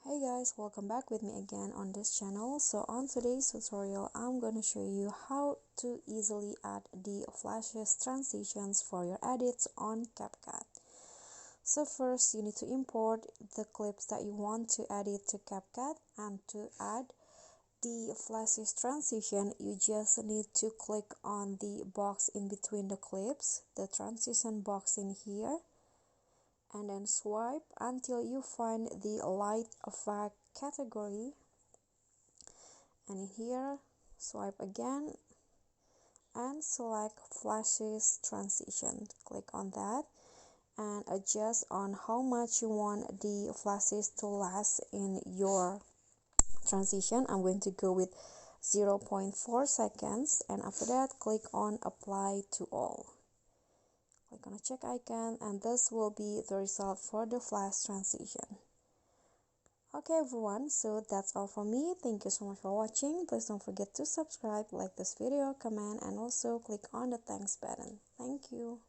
Hey guys, welcome back with me again on this channel. So on today's tutorial, I'm going to show you how to easily add the flashes transitions for your edits on CapCut. So first, you need to import the clips that you want to edit to CapCut, and to add the flashes transition, you just need to click on the box in between the clips, the transition box in here, and then swipe until you find the light effect category, and in here swipe again and select flashes transition. Click on that and adjust on how much you want the flashes to last in your transition. I'm going to go with 0.4 seconds, and after that click on apply to all. Click on a check icon, and this will be the result for the flash transition. Okay everyone, so that's all for me. Thank you so much for watching. Please don't forget to subscribe, like this video, comment, and also click on the thanks button. Thank you.